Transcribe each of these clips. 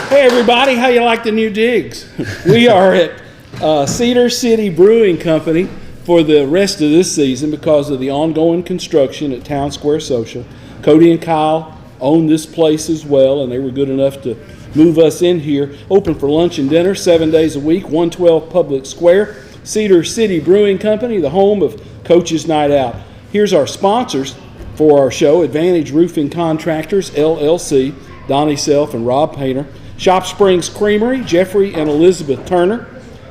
Hey everybody, how you like the new digs? We are at Cedar City Brewing Company for the rest of this season because of the ongoing construction at Town Square Social. Cody and Kyle own this place as well, and they were good enough to move us in here. Open for lunch and dinner 7 days a week, 112 Public Square. Cedar City Brewing Company, the home of Coach's Night Out. Here's our sponsors for our show: Advantage Roofing Contractors, LLC, Donnie Self and Rob Painter. Shop Springs Creamery, Jeffrey and Elizabeth Turner.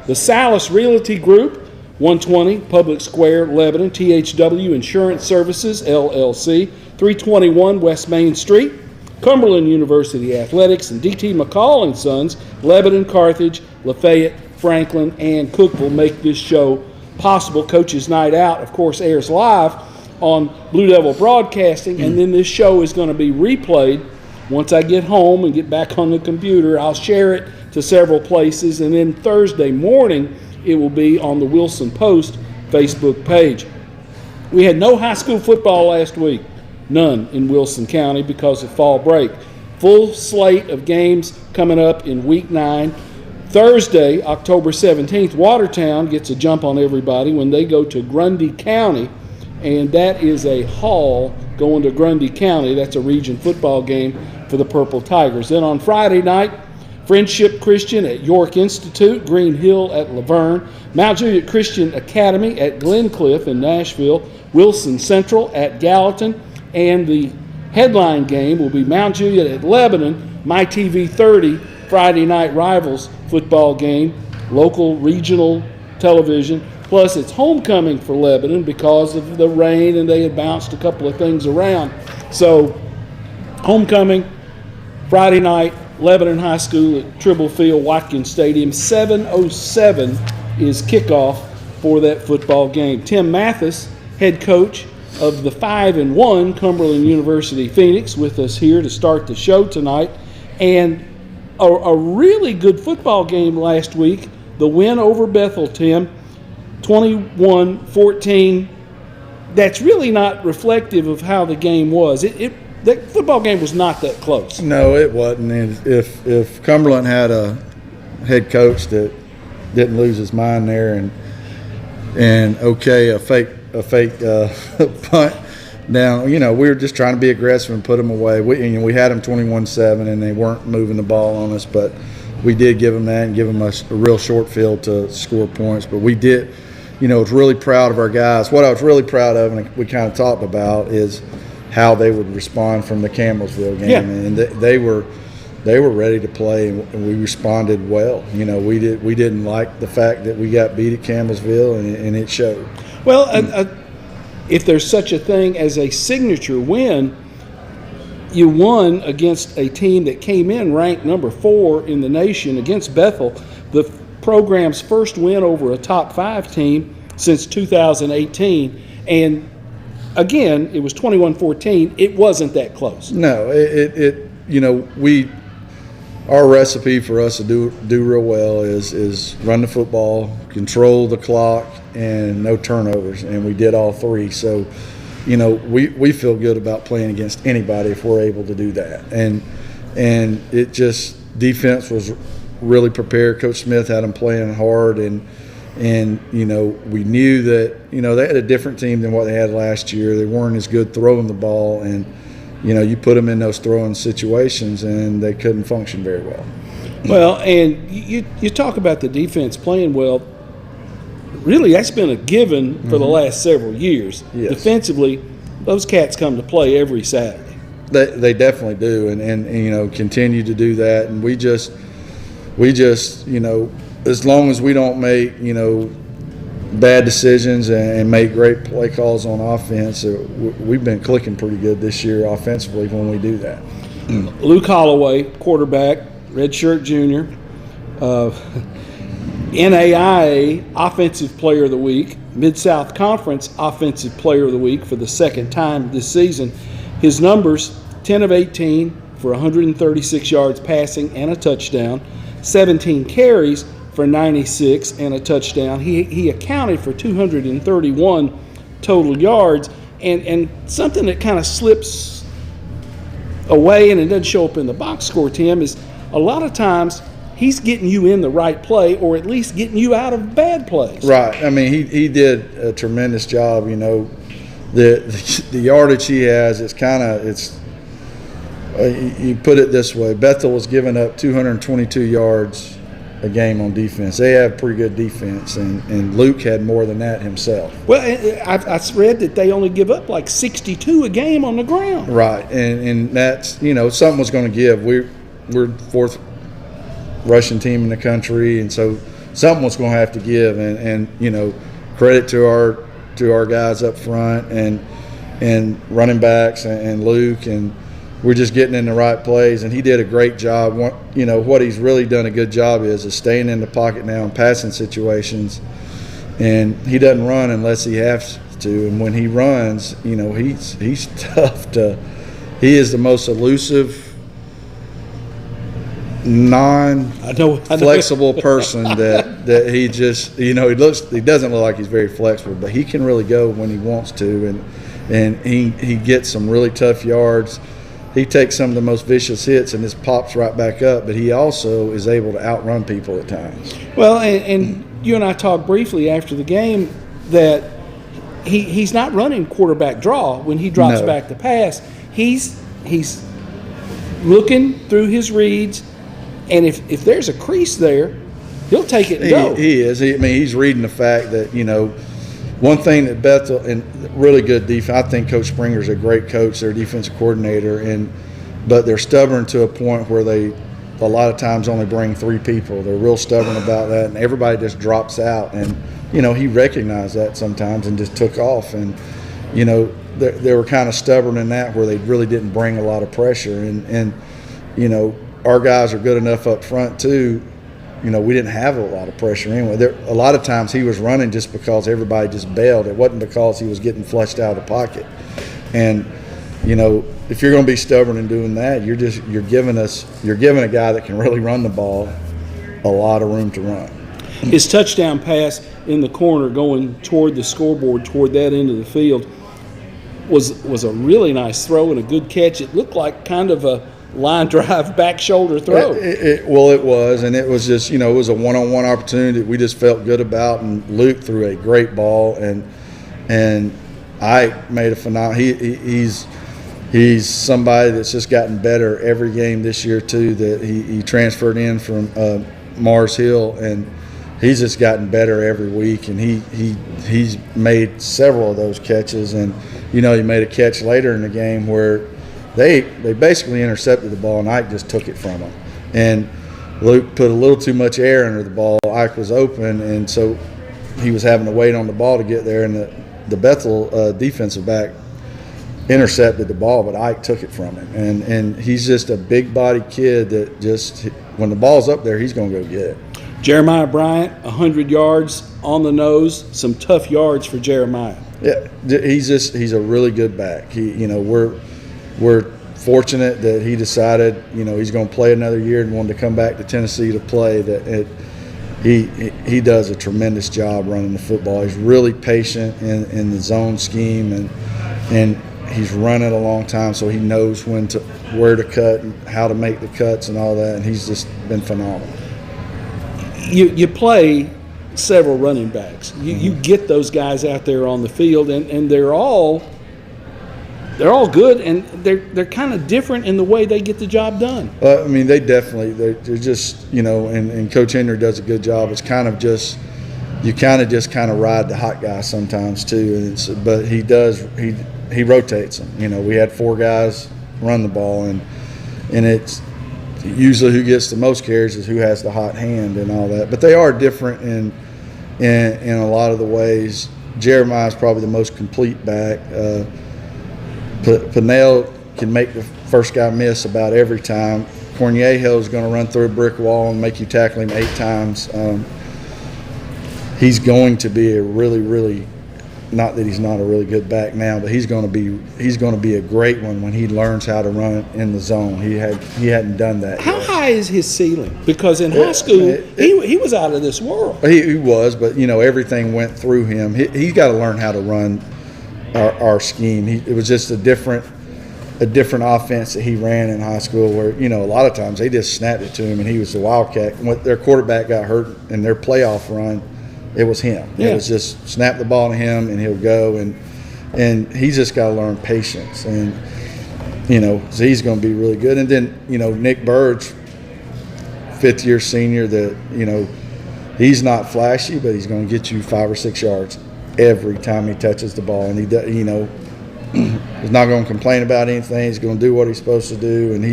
The Salas Realty Group, 120 Public Square, Lebanon. THW Insurance Services, LLC, 321 West Main Street. Cumberland University Athletics and DT McCall & Sons, Lebanon, Carthage, Lafayette, Franklin, and Cookeville make this show possible. Coach's Night Out, of course, airs live on Blue Devil Broadcasting, and then this show is going to be replayed. Once I get home and get back on the computer, I'll share it to several places, and then Thursday morning it will be on the Wilson Post Facebook page. We had no high school football last week. None in Wilson County because of fall break. Full slate of games coming up in Week 9. Thursday, October 17th, Watertown gets a jump on everybody when they go to Grundy County, and that is a haul going to Grundy County. That's a region football game for the Purple Tigers. Then on Friday night, Friendship Christian at York Institute, Green Hill at Laverne, Mount Juliet Christian Academy at Glencliff in Nashville, Wilson Central at Gallatin, and the headline game will be Mount Juliet at Lebanon, MyTV 30, Friday night rivals football game, local regional television. Plus it's homecoming for Lebanon because of the rain and they had bounced a couple of things around. So homecoming, Friday night, Lebanon High School at Tribble Field, Watkins Stadium. 7:07 is kickoff for that football game. Tim Mathis, head coach of the 5-1 Cumberland University Phoenix, with us here to start the show tonight. And a really good football game last week. The win over Bethel, Tim, 21-14. That's really not reflective of how the game was. That football game was not that close. No, it wasn't. And if Cumberland had a head coach that didn't lose his mind there and a fake punt down, we were just trying to be aggressive and put them away. We had them 21-7 and they weren't moving the ball on us, but we did give them that and give them a real short field to score points. But we did, I was really proud of our guys. What I was really proud of, and we kind of talked about, is how they would respond from the Campbellsville game. Yeah. And they were ready to play, and we responded well. We didn't like the fact that we got beat at Campbellsville, and it showed. Well, if there's such a thing as a signature win, you won against a team that came in ranked number 4 in the nation against Bethel, the program's first win over a top 5 team since 2018. And again, it was 21-14. It wasn't that close. No, our recipe for us to do real well is run the football, control the clock, and no turnovers, and we did all 3. So, we feel good about playing against anybody if we're able to do that. And it just, defense was really prepared. Coach Smith had them playing hard, and we knew that they had a different team than what they had last year. They weren't as good throwing the ball, and you put them in those throwing situations, and they couldn't function very well. Well, and you talk about the defense playing well. Really, that's been a given for the last several years. Yes. Defensively, those cats come to play every Saturday. They definitely do, and continue to do that. And we just as long as we don't make bad decisions and make great play calls on offense, we've been clicking pretty good this year offensively when we do that. Luke Holloway, quarterback, redshirt junior, NAIA Offensive Player of the Week, Mid-South Conference Offensive Player of the Week for the second time this season. His numbers, 10 of 18 for 136 yards passing and a touchdown, 17 carries for 96 and a touchdown. He accounted for 231 total yards, and something that kind of slips away and it doesn't show up in the box score, Tim, is a lot of times he's getting you in the right play, or at least getting you out of bad plays. Right. I mean, he did a tremendous job. You know, the yardage he has, you put it this way: Bethel was giving up 222 yards a game on defense. They have pretty good defense, and Luke had more than that himself. Well, I read that they only give up like 62 a game on the ground. Right, and that's, you know, something was going to give. We're fourth rushing team in the country, and so something was going to have to give. And you know, credit to our guys up front and running backs and Luke, and we're just getting in the right plays, and he did a great job. You know, what he's really done a good job is staying in the pocket now in passing situations, and he doesn't run unless he has to. And when he runs, you know, he's tough to. He is the most elusive, non-flexible person that he just, you know, he doesn't look like he's very flexible, but he can really go when he wants to, and he gets some really tough yards. He takes some of the most vicious hits and just pops right back up, but he also is able to outrun people at times. Well, and you and I talked briefly after the game that he's not running quarterback draw when he drops back to pass. He's looking through his reads, and if there's a crease there, he'll take it and go. He is. I mean, he's reading the fact that, you know, one thing that Bethel, and really good defense, I think Coach Springer's a great coach, their defensive coordinator, but they're stubborn to a point where they a lot of times only bring 3 people. They're real stubborn about that, and everybody just drops out. And, you know, he recognized that sometimes and just took off. And, you know, they were kind of stubborn in that, where they really didn't bring a lot of pressure. And you know, our guys are good enough up front too. You know, we didn't have a lot of pressure anyway. A lot of times he was running just because everybody just bailed. It wasn't because he was getting flushed out of the pocket. And, you know, if you're going to be stubborn in doing that, you're giving a guy that can really run the ball a lot of room to run. His touchdown pass in the corner going toward the scoreboard, toward that end of the field, was a really nice throw and a good catch. It looked like kind of a line drive back shoulder throw. Well, it was, and it was just, you know, it was a one-on-one opportunity that we just felt good about, and Luke threw a great ball, and Ike made a phenomenal. He's somebody that's just gotten better every game this year too. That he transferred in from Mars Hill, and he's just gotten better every week, and he's made several of those catches. And, you know, he made a catch later in the game where they basically intercepted the ball, and Ike just took it from him. And Luke put a little too much air under the ball. Ike was open, and so he was having to wait on the ball to get there. And the Bethel defensive back intercepted the ball, but Ike took it from him. And he's just a big-body kid that just, when the ball's up there, he's going to go get it. Jeremiah Bryant, 100 yards on the nose, some tough yards for Jeremiah. Yeah, he's a really good back. You know, we're fortunate that he decided, you know, he's going to play another year and wanted to come back to Tennessee to play. He does a tremendous job running the football. He's really patient in the zone scheme, and he's run it a long time, so he knows where to cut and how to make the cuts and all that. And he's just been phenomenal. You play several running backs. You get those guys out there on the field, and they're all good, and they're kind of different in the way they get the job done. I mean, they're just, you know, and Coach Henry does a good job. It's kind of just, you kind of ride the hot guy sometimes too, but he rotates them. You know, we had 4 guys run the ball, and it's usually who gets the most carries is who has the hot hand and all that. But they are different in a lot of the ways. Jeremiah's probably the most complete back. Pinnell can make the first guy miss about every time. Corniejo's going to run through a brick wall and make you tackle him 8 times. He's going to be a really, really, not that he's not a really good back now, but he's going to be a great one when he learns how to run in the zone. He hadn't done that How yet. high is his ceiling? Because in high school, he was out of this world. He was, but, you know, everything went through him. He's got to learn how to run our scheme. It was just a different a different offense that he ran in high school where, a lot of times they just snapped it to him and he was the wildcat. And when their quarterback got hurt in their playoff run, it was him. Yeah. It was just snap the ball to him and he'll go. And he's just got to learn patience. And, so he's going to be really good. And then, Nick Burge, fifth-year senior that, he's not flashy, but he's going to get you 5 or 6 yards every time he touches the ball. And he's not going to complain about anything. He's going to do what he's supposed to do. And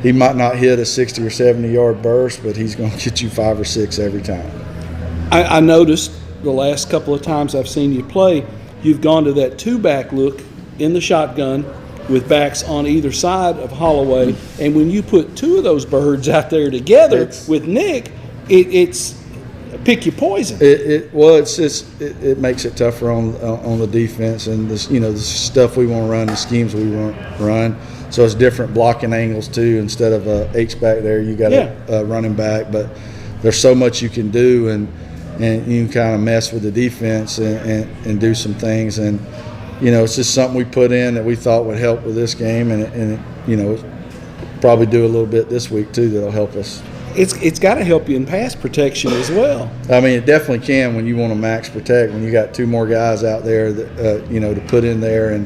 he might not hit a 60 or 70-yard burst, but he's going to get you 5 or 6 every time. I noticed the last couple of times I've seen you play, you've gone to that 2-back look in the shotgun with backs on either side of Holloway. And when you put 2 of those birds out there together with Nick, it's pick your poison. It makes it tougher on the defense and the stuff we want to run, the schemes we want to run. So it's different blocking angles too. Instead of a H-back there, you got a running back. But there's so much you can do, and you can kind of mess with the defense and do some things. And it's just something we put in that we thought would help with this game, and probably do a little bit this week too that'll help us. It's got to help you in pass protection as well. I mean, it definitely can when you want to max protect, when you got 2 more guys out there that to put in there, and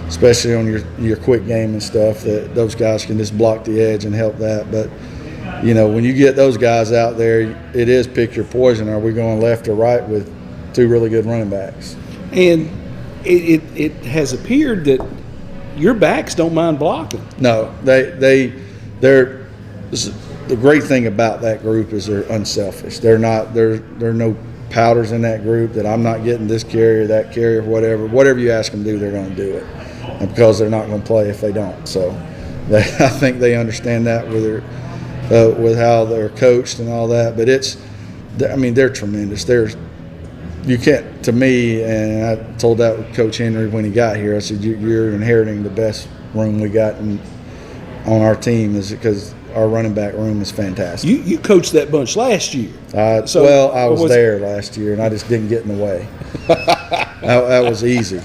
especially on your quick game and stuff, that those guys can just block the edge and help that. But when you get those guys out there, it is pick your poison. Are we going left or right with 2 really good running backs? And it has appeared that your backs don't mind blocking. No, they're the great thing about that group is they're unselfish. There are no powders in that group that I'm not getting this carry or that carry or whatever. Whatever you ask them to do, they're going to do it, and because they're not going to play if they don't. So I think they understand that with how they're coached and all that. But they're tremendous. You can't, to me, and I told that with Coach Henry when he got here, I said, you're inheriting the best room we got on our team, is because our running back room is fantastic. You coached that bunch last year. I was there last year, and I just didn't get in the way. That was easy.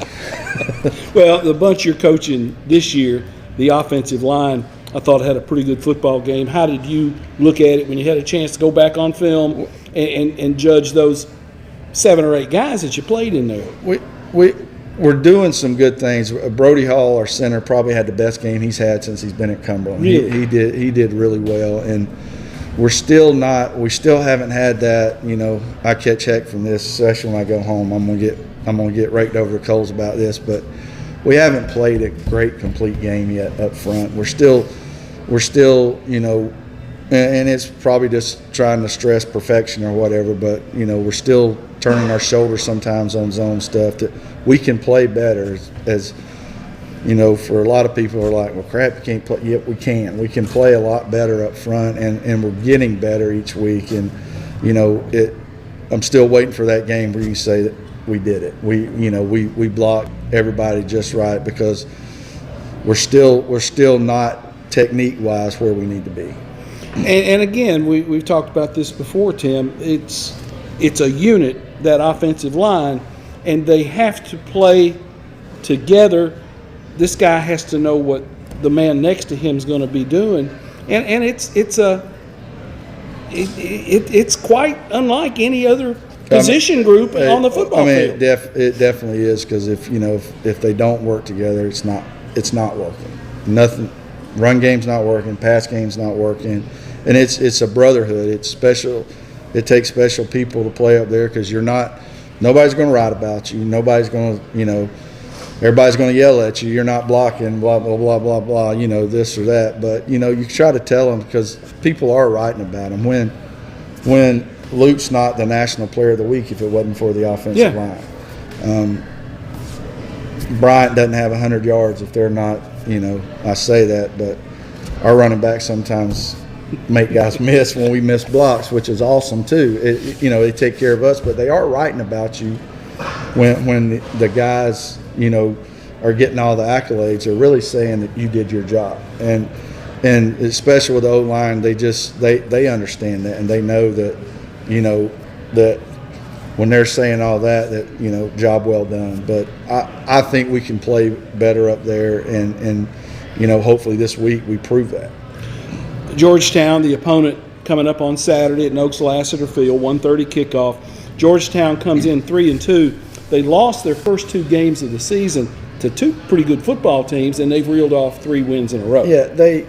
Well, the bunch you're coaching this year, the offensive line, I thought had a pretty good football game. How did you look at it when you had a chance to go back on film and judge those 7 or 8 guys that you played in there? We're doing some good things. Brody Hall, our center, probably had the best game he's had since he's been at Cumberland. Really? He did really well, and we still haven't had that. I catch heck from this, especially when I go home. I'm gonna get raked over the coals about this, but we haven't played a great complete game yet up front. We're still, and it's probably just trying to stress perfection or whatever, but we're still turning our shoulders sometimes on zone stuff that we can play better. As for a lot of people are like, well, crap, you can't play. Yep, we can. We can play a lot better up front, and we're getting better each week. And I'm still waiting for that game where you say that we did it. We blocked everybody just right, because we're still not technique-wise where we need to be. And again, we've talked about this before, Tim. It's a unit, that offensive line, and they have to play together. This guy has to know what the man next to him is going to be doing, and it's quite unlike any other position group on the football field. It definitely is, because if they don't work together, it's not working. Nothing. Run game's not working. Pass game's not working, and it's a brotherhood. It's special. It takes special people to play up there, because nobody's going to write about you. Nobody's going to, everybody's going to yell at you. You're not blocking, blah, blah, blah, blah, blah, this or that. But, you try to tell them, because people are writing about them. When Luke's not the National Player of the Week if it wasn't for the offensive line. Bryant doesn't have 100 yards if they're not, I say that, but our running backs sometimes make guys miss when we miss blocks, which is awesome too. They take care of us, but they are writing about you when the guys, are getting all the accolades. They're really saying that you did your job, and especially with the O-line, they understand that, and they know that, that when they're saying all that, job well done. But I think we can play better up there, and hopefully this week we prove that. Georgetown, the opponent, coming up on Saturday at Noakes Lassiter Field, 1:30 kickoff. Georgetown comes in 3-2. They lost their first 2 games of the season to 2 pretty good football teams, and they've reeled off 3 wins in a row. Yeah, they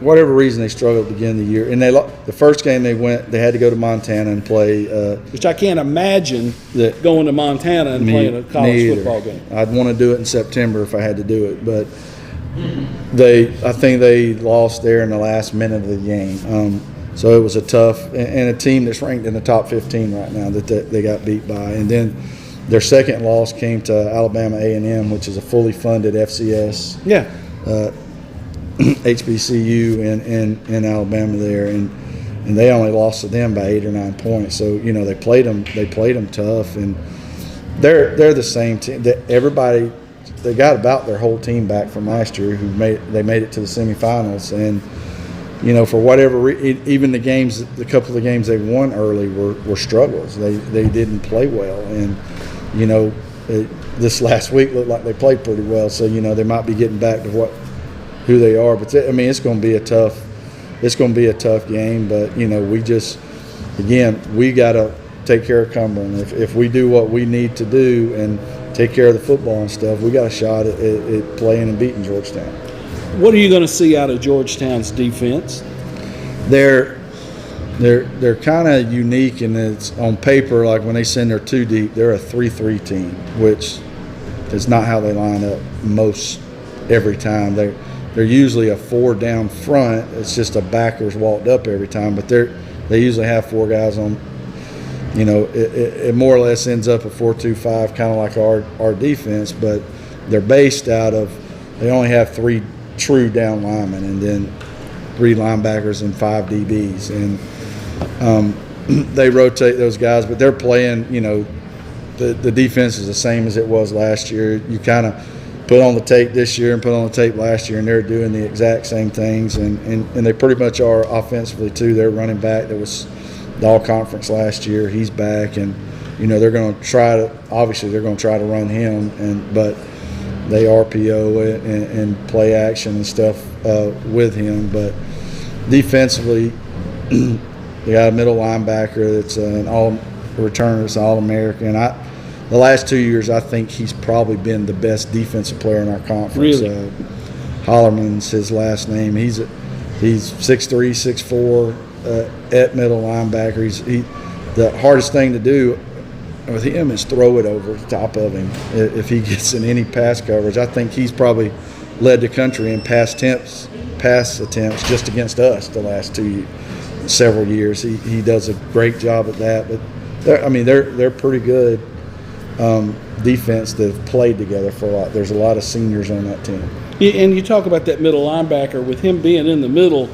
whatever reason they struggled to begin the year, and the first game they had to go to Montana and play. Which I can't imagine going to Montana and playing a college football game. I'd want to do it in September if I had to do it, but I think they lost there in the last minute of the game. So it was a tough, and a team that's ranked in the top 15 right now that they got beat by. And then their second loss came to Alabama A&M, which is a fully funded FCS. Yeah. HBCU in Alabama there, and they only lost to them by 8 or 9 points. So they played them tough, and they're the same team. They got about their whole team back from last year. They made it to the semifinals, and for whatever even the couple of games they won early were struggles. They didn't play well, and this last week looked like they played pretty well. So they might be getting back to who they are, but it's going to be a tough game. But we got to take care of Cumberland. If we do what we need to do and take care of the football and stuff, we got a shot at playing and beating Georgetown. What are you going to see out of Georgetown's defense? They're kind of unique, and it's on paper, like when they send their 2 deep, they're a 3-3 team, which is not how they line up most every time. They're usually a 4 down front. It's just a backers walked up every time, but they usually have 4 guys on. It more or less ends up a 4-2-5, kind of like our defense, but they're based out of. They only have 3 true down linemen, and then 3 linebackers and 5 DBs, and they rotate those guys. But they're playing. The defense is the same as it was last year. You kind of put on the tape this year and put on the tape last year, and they're doing the exact same things, and they pretty much are offensively too. Their running back that was the all-conference last year, he's back, and they're going to try to run him, but they RPO it and play action and stuff with him. But defensively, they got a middle linebacker that's an all-returner, it's an All-American. The last 2 years, I think he's probably been the best defensive player in our conference. Really? Hollerman's his last name. He's 6'3", 6'4", at middle linebacker. The hardest thing to do with him is throw it over the top of him. If he gets in any pass coverage, I think he's probably led the country in pass attempts just against us the last several years. He does a great job at that. But they're pretty good. Defense that have played together for a lot. There's a lot of seniors on that team. Yeah, and you talk about that middle linebacker. With him being in the middle,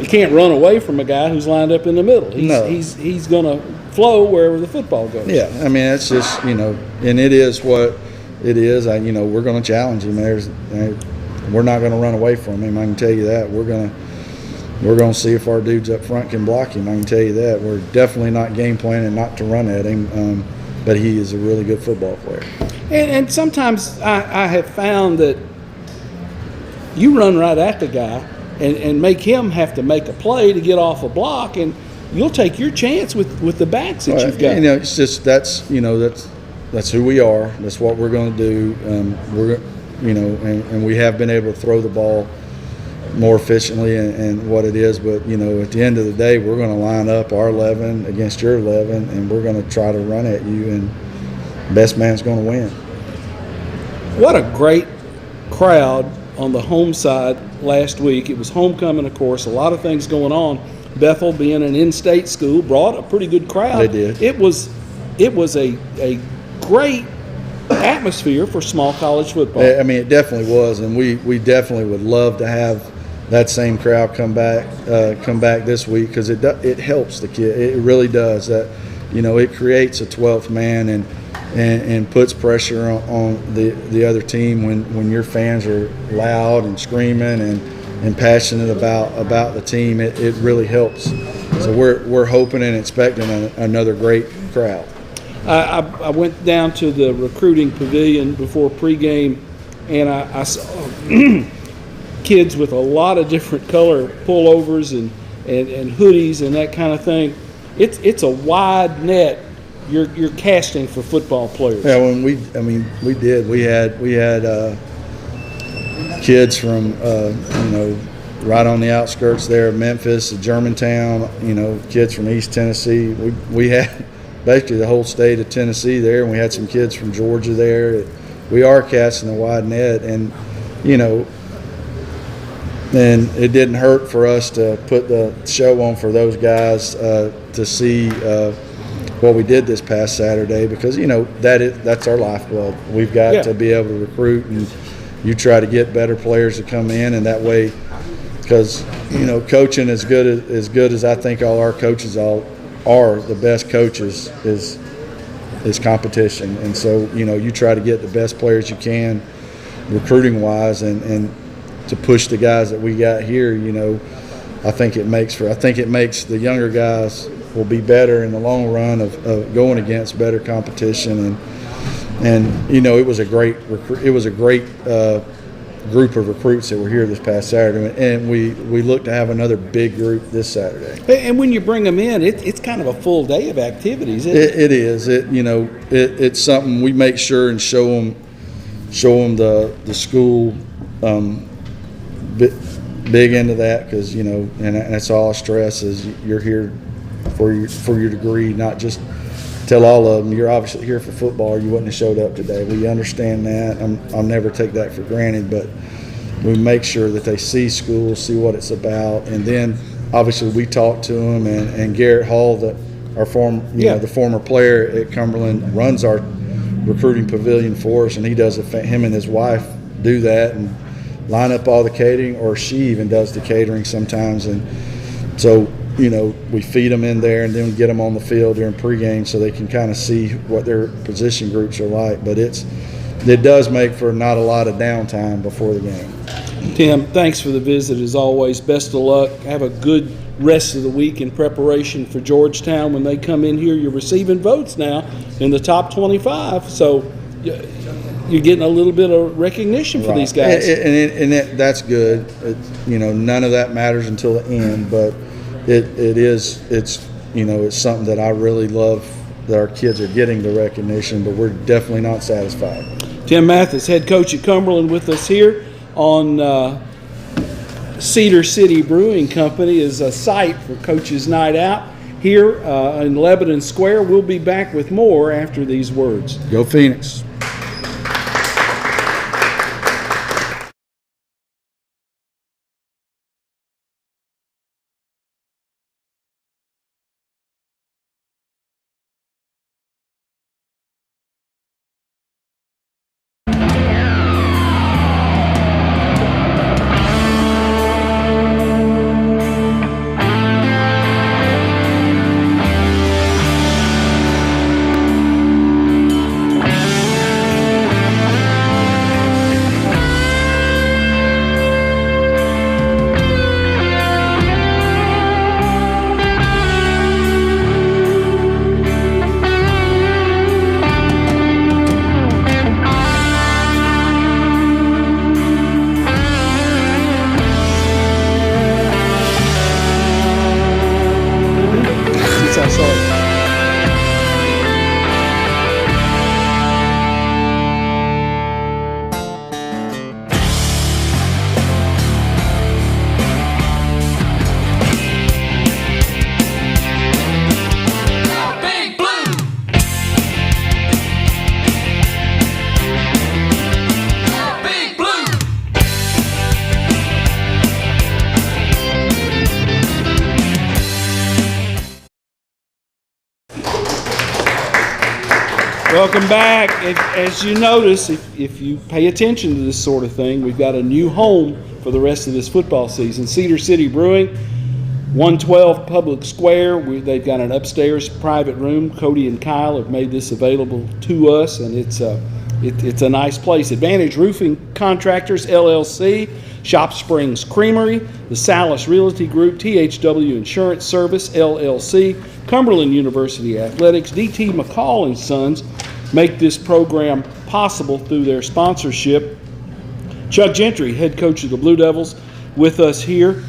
you can't run away from a guy who's lined up in the middle. He's going to flow wherever the football goes. Yeah, it's just and it is what it is. We're going to challenge him. We're not going to run away from him. I can tell you that. We're going to see if our dudes up front can block him. I can tell you that. We're definitely not game planning not to run at him. But he is a really good football player. And sometimes I have found that you run right at the guy and make him have to make a play to get off a block, and you'll take your chance with the backs that you've got. It's just that's who we are. That's what we're going to do. And we have been able to throw the ball more efficiently and what it is, but at the end of the day, we're going to line up our 11 against your 11, and we're going to try to run at you, and best man's going to win. What a great crowd on the home side last week. It was homecoming, of course, a lot of things going on. Bethel, being an in-state school, brought a pretty good crowd. They did. It was a great atmosphere for small college football. It definitely was, and we definitely would love to have that same crowd come back this week, because it helps the kid. It really does. That it creates a 12th man and puts pressure on the other team when your fans are loud and screaming and passionate about the team. It really helps So we're hoping and expecting another great crowd. I went down to the recruiting pavilion before pregame, and I saw kids with a lot of different color pullovers and hoodies and that kind of thing. It's a wide net you're casting for football players. Yeah, we did. We had kids from right on the outskirts there of Memphis, Germantown. Kids from East Tennessee. We had basically the whole state of Tennessee there, and we had some kids from Georgia there. We are casting a wide net, and and it didn't hurt for us to put the show on for those guys to see what we did this past Saturday, because that's our lifeblood. We've got to be able to recruit, and you try to get better players to come in, and that way, because coaching as good as I think all our coaches are the best coaches is competition, and so you try to get the best players you can recruiting wise, and to push the guys that we got here. I think it makes the younger guys will be better in the long run of going against better competition, and it was a great group of recruits that were here this past Saturday, and we look to have another big group this Saturday. And when you bring them in, it's kind of a full day of activities. It is. It's something we make sure and show them the school. Big into that, because and that's all I stress is you're here for your degree, not just tell all of them you're obviously here for football, you wouldn't have showed up today. We understand that. I'll never take that for granted, but we make sure that they see school, see what it's about, and then obviously we talk to them, and Garrett Hall, the former player at Cumberland, runs our recruiting pavilion for us, and he does him and his wife do that and line up all the catering, or she even does the catering sometimes. And so we feed them in there, and then get them on the field during pregame so they can kind of see what their position groups are like. But it does make for not a lot of downtime before the game. Tim, thanks for the visit as always. Best of luck. Have a good rest of the week in preparation for Georgetown when they come in here. You're receiving votes now in the top 25, so you're getting a little bit of recognition for these guys. And that's good. None of that matters until the end, but it's something that I really love, that our kids are getting the recognition, but we're definitely not satisfied. Tim Mathis, head coach at Cumberland, with us here on Cedar City Brewing Company is a site for Coach's Night Out here in Lebanon Square. We'll be back with more after these words. Go Phoenix. Welcome back. As you notice, if you pay attention to this sort of thing, we've got a new home for the rest of this football season. Cedar City Brewing, 112 Public Square. They've got an upstairs private room. Cody and Kyle have made this available to us, and it's a nice place. Advantage Roofing Contractors, LLC, Shop Springs Creamery, the Salis Realty Group, THW Insurance Service, LLC, Cumberland University Athletics, DT McCall and Sons make this program possible through their sponsorship. Chuck Gentry, head coach of the Blue Devils, with us here.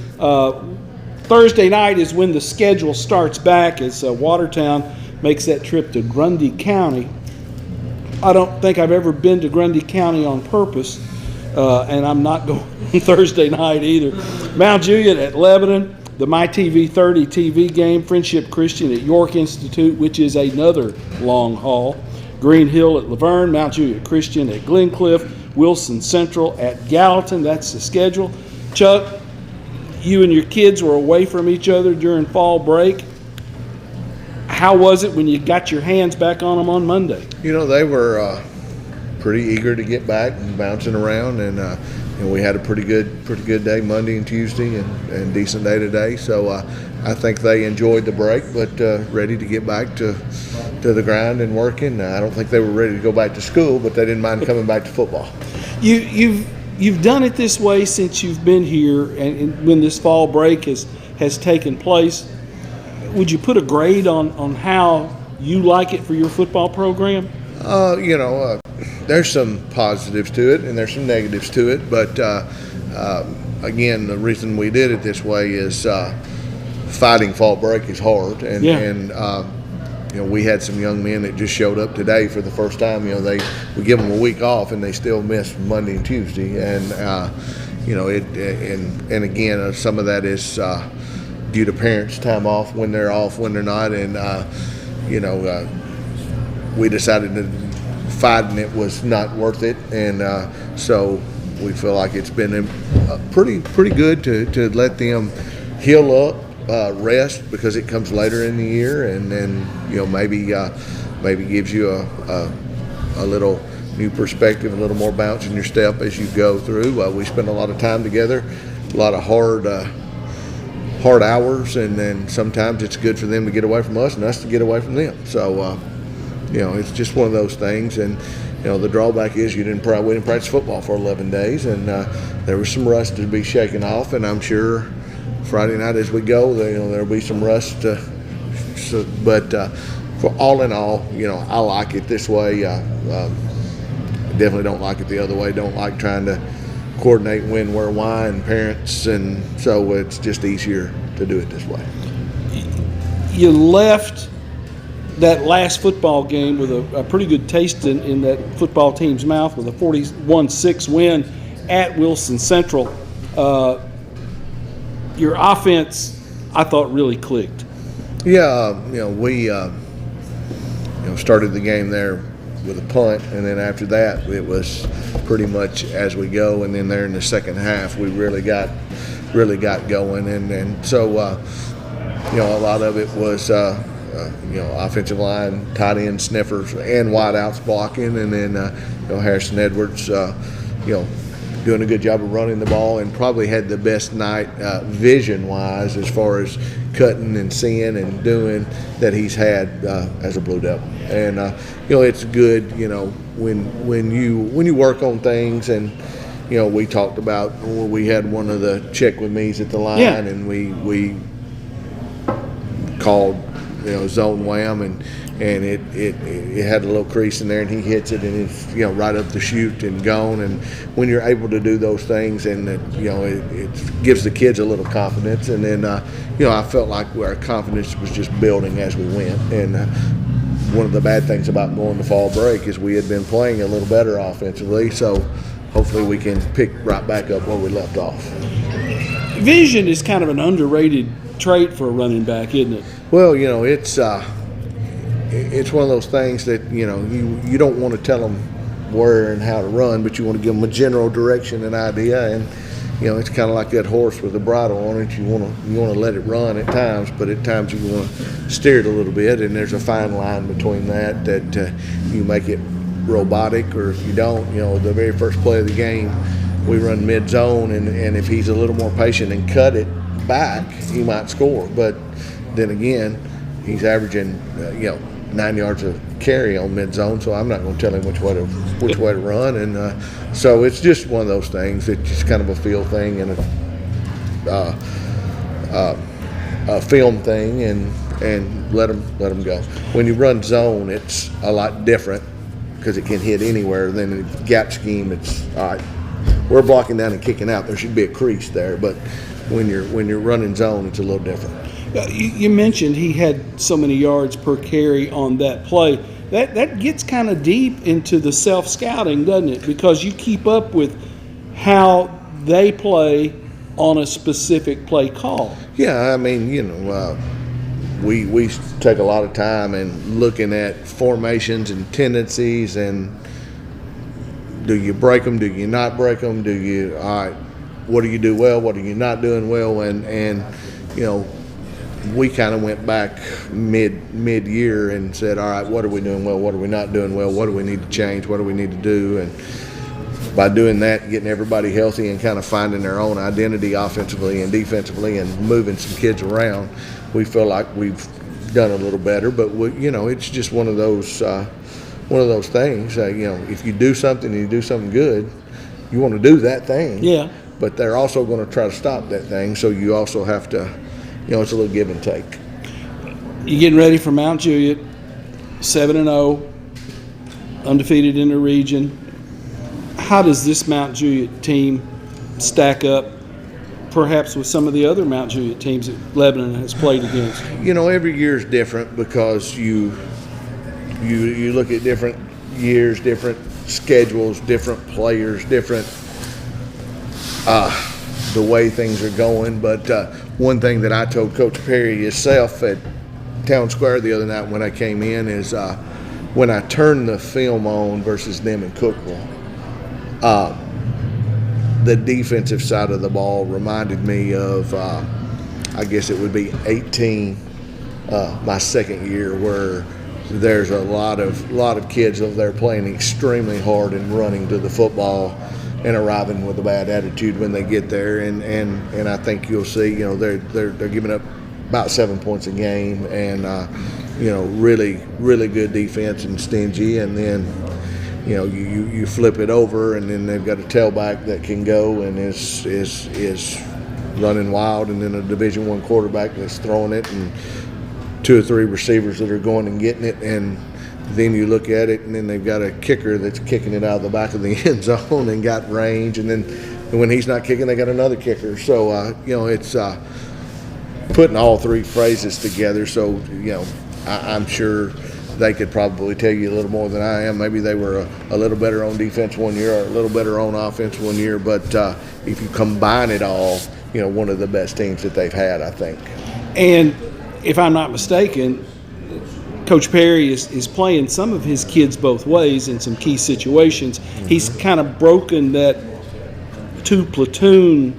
Thursday night is when the schedule starts back as Watertown makes that trip to Grundy County. I don't think I've ever been to Grundy County on purpose, and I'm not going Thursday night either. Mount Juliet at Lebanon, the MyTV 30 TV game, Friendship Christian at York Institute, which is another long haul. Green Hill at Laverne, Mount Juliet Christian at Glencliff, Wilson Central at Gallatin. That's the schedule. Chuck, you and your kids were away from each other during fall break. How was it when you got your hands back on them on Monday? You know, they were pretty eager to get back and bouncing around, and we had a pretty good day Monday and Tuesday, and decent day today. So I think they enjoyed the break, but ready to get back to the grind and working. I don't think they were ready to go back to school, but they didn't mind coming back to football. You've done it this way since you've been here, and when this fall break has taken place. Would you put a grade on how you like it for your football program? There's some positives to it and there's some negatives to it, but again, the reason we did it this way is fighting fall break is hard, and we had some young men that just showed up today for the first time. We give them a week off and they still miss Monday and Tuesday, and again, some of that is due to parents' time off, when they're off, when they're not, and we decided that fighting it was not worth it, and so we feel like it's been pretty good to let them heal up, rest, because it comes later in the year, and then maybe gives you a little new perspective, a little more bounce in your step as you go through. We spend a lot of time together, a lot of hard hours, and then sometimes it's good for them to get away from us and us to get away from them. So it's just one of those things, and the drawback is we didn't practice football for 11 days, and there was some rust to be shaken off, and I'm sure Friday night as we go, there'll be some rust. But for all in all, I like it this way. I definitely don't like it the other way. Don't like trying to coordinate when, where, why, and parents, and so it's just easier to do it this way. You left that last football game with a pretty good taste in that football team's mouth with a 41-6 win at Wilson Central. Your offense, I thought, really clicked. Yeah, we started the game there with a punt, and then after that it was pretty much as we go, and then there in the second half we really got going, and so a lot of it was offensive line, tight end sniffers, and wideouts blocking, and then Harrison Edwards doing a good job of running the ball, and probably had the best night vision-wise as far as cutting and seeing and doing that he's had as a Blue Devil. And it's good, when you work on things, and we talked about, we had one of the check with me's at the line, yeah. And we called zone wham, and it had a little crease in there, and he hits it, and it's right up the chute and gone. And when you're able to do those things, and it gives the kids a little confidence, and then I felt like our confidence was just building as we went. And one of the bad things about going to fall break is we had been playing a little better offensively, so hopefully we can pick right back up where we left off. Vision is kind of an underrated trait for a running back, isn't it? Well, it's one of those things that you don't want to tell them where and how to run, but you want to give them a general direction and idea. And it's kind of like that horse with the bridle on it. You want to let it run at times, but at times you want to steer it a little bit. And there's a fine line between that you make it robotic, or if you don't. The very first play of the game, we run mid zone, and if he's a little more patient and cut it back, he might score. But then again, he's averaging 9 yards of carry on mid zone, so I'm not going to tell him which way to run. And so it's just one of those things. It's just kind of a feel thing and a film thing, and let them go. When you run zone, it's a lot different because it can hit anywhere. Then in the gap scheme, it's all right. We're blocking down and kicking out. There should be a crease there, but when you're running zone, it's a little different. You mentioned he had so many yards per carry on that play. That gets kind of deep into the self-scouting, doesn't it? Because you keep up with how they play on a specific play call. Yeah, I mean, we take a lot of time in looking at formations and tendencies, and do you break them? Do you not break them? All right, what do you do well? What are you not doing well? And we kind of went back mid-year and said, all right, what are we doing well? What are we not doing well? What do we need to change? What do we need to do? And by doing that, getting everybody healthy and kind of finding their own identity offensively and defensively and moving some kids around, we feel like we've done a little better. But it's just one of those things. If you do something and you do something good, you want to do that thing. Yeah. But they're also going to try to stop that thing, so you also have to. It's a little give and take. You're getting ready for Mount Juliet, 7-0, undefeated in the region. How does this Mount Juliet team stack up, perhaps with some of the other Mount Juliet teams that Lebanon has played against? Every year is different because you look at different years, different schedules, different players, different the way things are going. But one thing that I told Coach Perry himself at Town Square the other night when I came in is when I turned the film on versus them in Cookeville, the defensive side of the ball reminded me of, I guess it would be 18, my second year, where there's a lot of kids over there playing extremely hard and running to the football and arriving with a bad attitude when they get there, and I think you'll see, they're giving up about 7 points a game, and really good defense and stingy, and then you flip it over, and then they've got a tailback that can go and is running wild, and then a Division I quarterback that's throwing it, and 2 or 3 receivers that are going and getting it, and then you look at it, and then they've got a kicker that's kicking it out of the back of the end zone and got range, and then when he's not kicking, they got another kicker. So it's putting all 3 phrases together. So I'm sure they could probably tell you a little more than I am. Maybe they were a little better on defense one year or a little better on offense one year, but if you combine it all, one of the best teams that they've had, I think. And if I'm not mistaken, Coach Perry is playing some of his kids both ways in some key situations. Mm-hmm. He's kind of broken that 2-platoon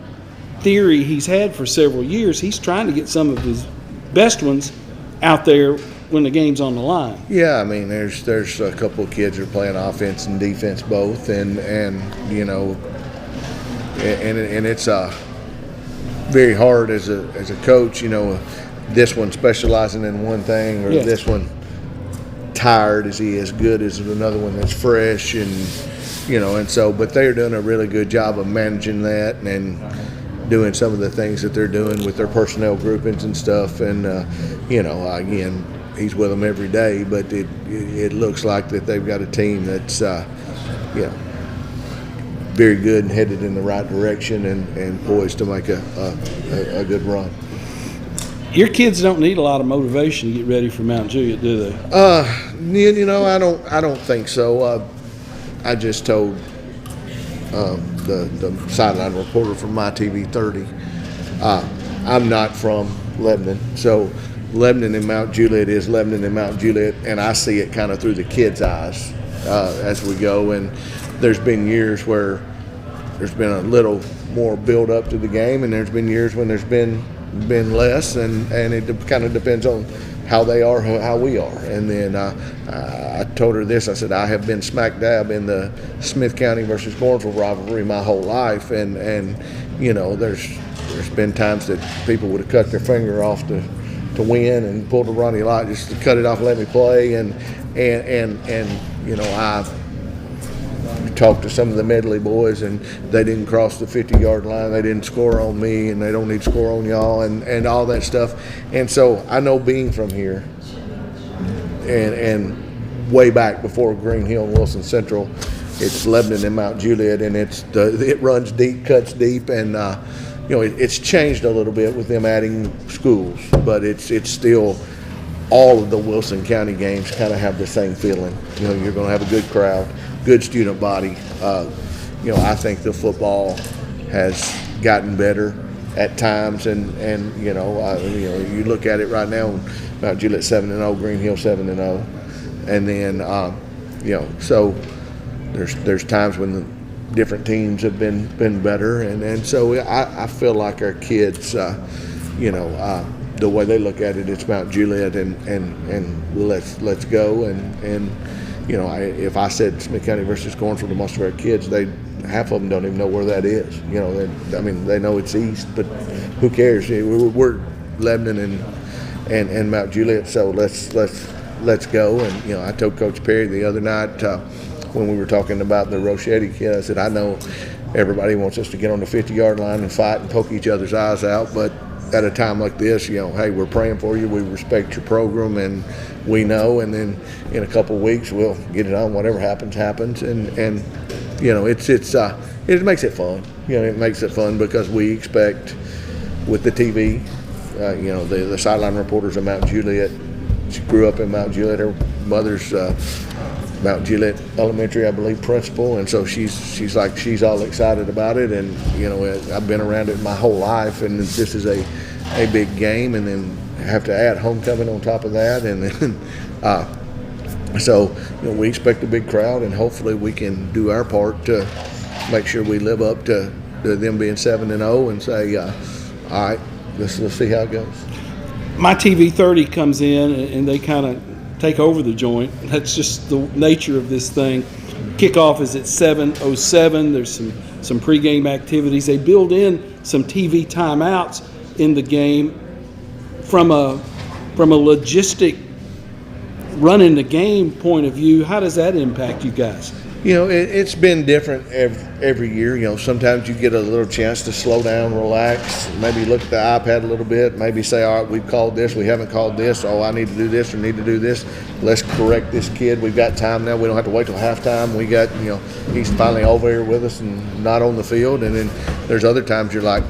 theory he's had for several years. He's trying to get some of his best ones out there when the game's on the line. Yeah, I mean, there's a couple of kids that are playing offense and defense both, and it's very hard as a coach, this one specializing in one thing, or this one tired, is he as good as another one that's fresh, and so, but they're doing a really good job of managing that and doing some of the things that they're doing with their personnel groupings and stuff, and again, he's with them every day, but it looks like that they've got a team that's very good and headed in the right direction and poised to make a good run. Your kids don't need a lot of motivation to get ready for Mount Juliet, do they? I don't think so. I just told the sideline reporter from My TV 30, I'm not from Lebanon, so Lebanon and Mount Juliet is Lebanon and Mount Juliet, and I see it kind of through the kids' eyes as we go. And there's been years where there's been a little more build up to the game, and there's been years when there's been less, and it kind of depends on how they are, how we are. And then I told her this. I said, I have been smack dab in the Smith County versus Gornsville rivalry my whole life, and there's been times that people would have cut their finger off to to win, and pulled a Ronnie Lott just to cut it off and let me play. And you know, I talked to some of the Medley boys, and they didn't cross the 50-yard line. They didn't score on me, and they don't need to score on y'all, and all that stuff. And so I know, being from here, and way back before Green Hill and Wilson Central, it's Lebanon and Mount Juliet, and it runs deep, cuts deep, and you know, it's changed a little bit with them adding schools, but it's still, all of the Wilson County games kind of have the same feeling. You know, you're going to have a good crowd, good student body. You know, I think the football has gotten better at times, and you know, you look at it right now, Mount Juliet 7-0, Green Hill 7-0, and then you know, so there's times when the different teams have been better, and so I feel like our kids, you know, the way they look at it, it's Mount Juliet, and let's go, and you know, if I said Smith County versus Cornsville to most of our kids, half of them don't even know where that is. You know, I mean, they know it's east, but who cares? We're Lebanon and Mount Juliet, so let's go. And you know, I told Coach Perry the other night when we were talking about the Rochetti kid, I said, I know everybody wants us to get on the 50-yard line and fight and poke each other's eyes out, but at a time like this, you know, hey, we're praying for you. We respect your program, and we know. And then in a couple of weeks, we'll get it on. Whatever happens, and you know, it makes it fun. You know, it makes it fun because we expect with the TV, you know, the sideline reporters of Mount Juliet. She grew up in Mount Juliet. Her mother's Mount Juliet Elementary, I believe, principal, and so she's all excited about it. And you know, I've been around it my whole life, and this is a big game, and then have to add homecoming on top of that, and then so you know, we expect a big crowd, and hopefully we can do our part to make sure we live up to them being 7-0, and say, all right, let's see how it goes. My TV 30 comes in, and they kind of take over the joint. That's just the nature of this thing. Kickoff is at 7:07. There's some pregame activities. They build in some TV timeouts in the game from a logistic running the game point of view. How does that impact you guys? You know, it's been different every year. You know, sometimes you get a little chance to slow down, relax, maybe look at the iPad a little bit, maybe say, all right, we've called this, we haven't called this, oh, I need to do this or need to do this. Let's correct this kid. We've got time now. We don't have to wait till halftime. We got, you know, he's finally over here with us and not on the field. And then there's other times you're like,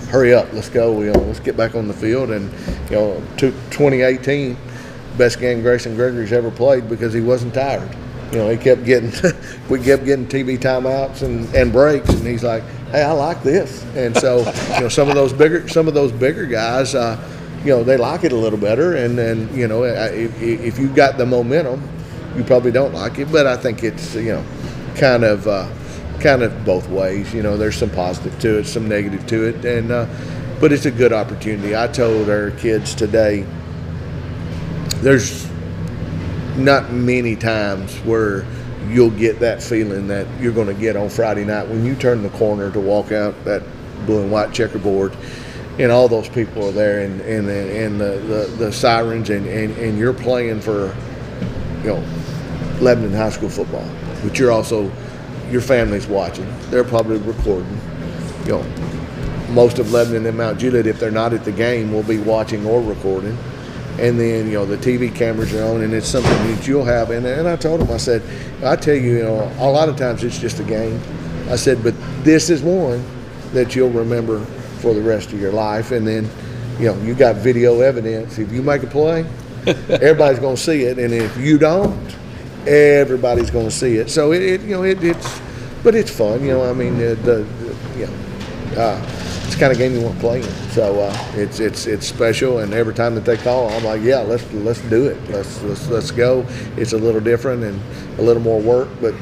hurry up, let's go. You know, let's get back on the field. And, you know, 2018, best game Grayson Gregory's ever played because he wasn't tired. You know, we kept getting TV timeouts and breaks, and he's like, "Hey, I like this." And so, you know, some of those bigger guys, you know, they like it a little better. And then, you know, if you've got the momentum, you probably don't like it. But I think it's, you know, kind of both ways. You know, there's some positive to it, some negative to it, and but it's a good opportunity. I told our kids today, there's not many times where you'll get that feeling that you're going to get on Friday night when you turn the corner to walk out that blue and white checkerboard, and all those people are there, and the sirens, and you're playing for, you know, Lebanon high school football, but you're also, your family's watching. They're probably recording. You know, most of Lebanon and Mount Juliet, if they're not at the game, will be watching or recording. And then, you know, the TV cameras are on, and it's something that you'll have. And I told him, I said, I tell you, you know, a lot of times it's just a game. I said, but this is one that you'll remember for the rest of your life. And then, you know, you got video evidence. If you make a play, everybody's going to see it. And if you don't, everybody's going to see it. So but it's fun. You know, I mean, it's the kind of game you want to play in. So it's special, and every time that they call, I'm like, yeah, let's do it. Let's go. It's a little different and a little more work, but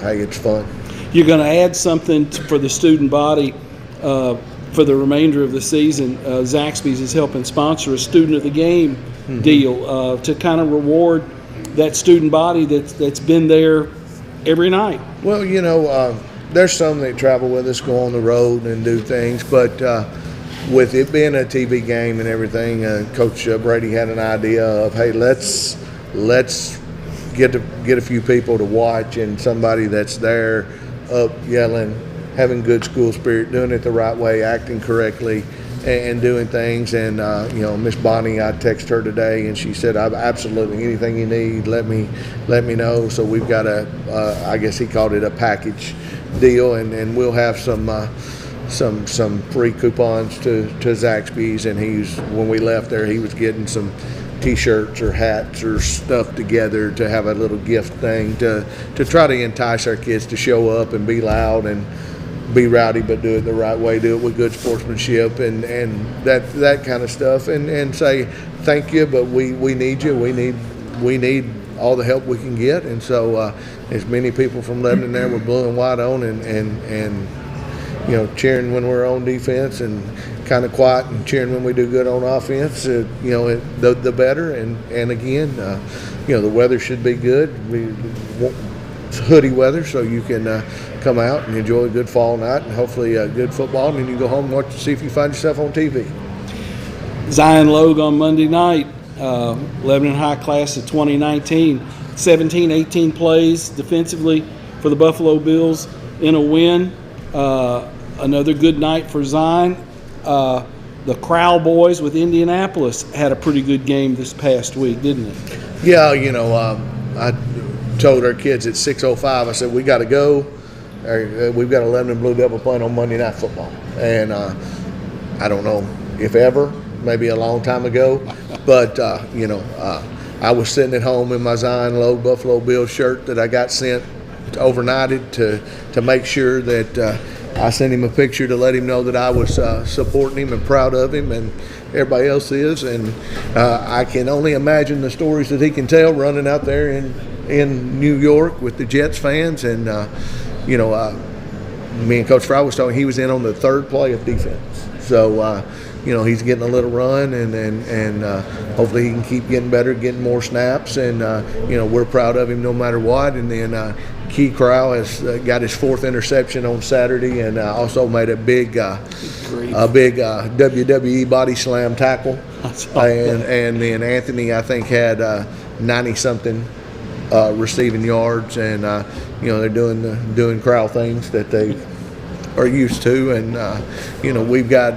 hey, it's fun. You're going to add something for the student body for the remainder of the season. Zaxby's is helping sponsor a student of the game deal to kind of reward that student body that's been there every night. Well, you know, there's some that travel with us, go on the road and do things, but with it being a TV game and everything, Coach Brady had an idea of, hey, let's get a few people to watch, and somebody that's there up yelling, having good school spirit, doing it the right way, acting correctly, and doing things. And Miss Bonnie, I texted her today, and she said, absolutely anything you need, let me know. So we've got I guess he called it a package deal, and we'll have some free coupons to Zaxby's. And when we left there, he was getting some T-shirts or hats or stuff together to have a little gift thing to try to entice our kids to show up and be loud and be rowdy, but do it the right way, do it with good sportsmanship and that kind of stuff, and say thank you, but we need you, we need all the help we can get. And so as many people from Lebanon there were blue and white on and cheering when we're on defense, and kind of quiet and cheering when we do good on offense. The better. And again, the weather should be good. It's hoodie weather, so you can come out and enjoy a good fall night and hopefully good football, and then you go home and watch to see if you find yourself on TV. Zion Logue on Monday night, Lebanon High class of 2019, 17-18 plays defensively for the Buffalo Bills in a win. Another good night for Zion. The Crowell boys with Indianapolis had a pretty good game this past week, didn't it? Yeah, I told our kids at 6:05, I said, we got to go. We've got 11 Blue Devil playing on Monday Night Football. And I don't know if ever, maybe a long time ago, but, I was sitting at home in my Zion Logue Buffalo Bills shirt that I got sent overnighted to make sure that I sent him a picture to let him know that I was supporting him and proud of him, and everybody else is. And I can only imagine the stories that he can tell running out there in New York with the Jets fans. And, me and Coach Fry was talking, he was in on the third play of defense. So, he's getting a little run, and hopefully he can keep getting better, getting more snaps. And, we're proud of him no matter what. And then Key Crowell has got his fourth interception on Saturday, and also made a big WWE body slam tackle. And then Anthony, I think, had 90-something receiving yards, and they're doing Crowell things that they are used to. And we've got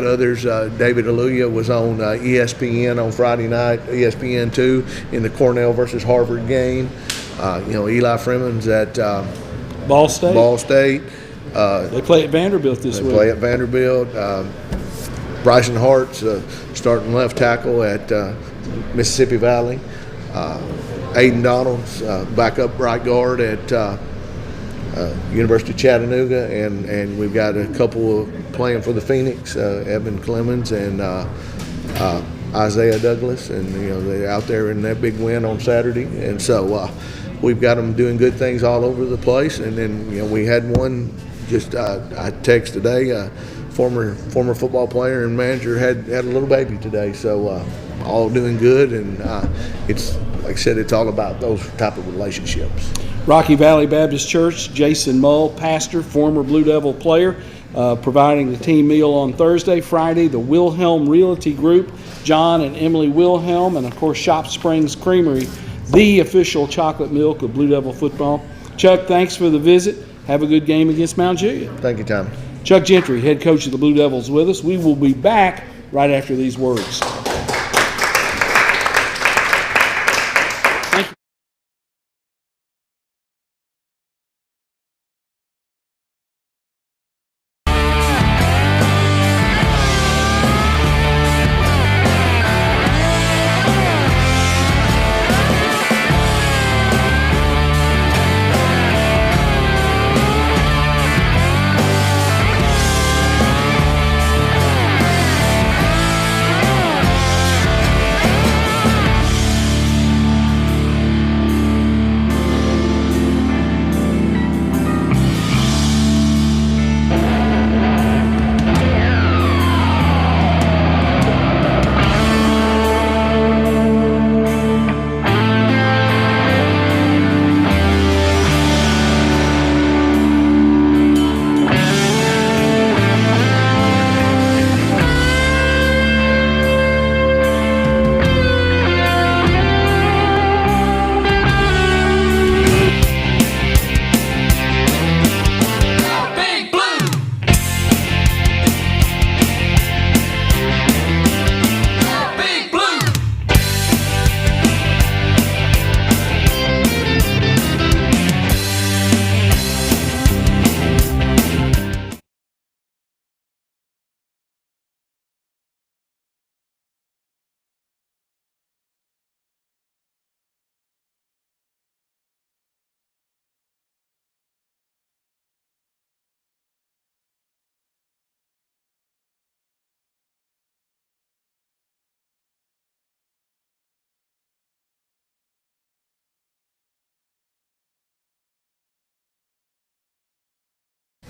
others. David Aluya was on ESPN on Friday night, ESPN2, in the Cornell versus Harvard game. Eli Freeman's at Ball State. They play at Vanderbilt this week. They play at Vanderbilt. Bryson Hart's starting left tackle at Mississippi Valley. Aiden Donald's backup right guard at University of Chattanooga, and we've got a couple playing for the Phoenix, Evan Clemens and Isaiah Douglas, and they're out there in that big win on Saturday. And so we've got them doing good things all over the place. And then we had one just I text today, former football player and manager had a little baby today. So all doing good, and it's like I said, it's all about those type of relationships. Rocky Valley Baptist Church, Jason Mull, pastor, former Blue Devil player, providing the team meal on Thursday. Friday, the Wilhelm Realty Group, John and Emily Wilhelm, and of course Shop Springs Creamery, the official chocolate milk of Blue Devil football. Chuck, thanks for the visit. Have a good game against Mount Juliet. Thank you, Tommy. Chuck Gentry, head coach of the Blue Devils, with us. We will be back right after these words.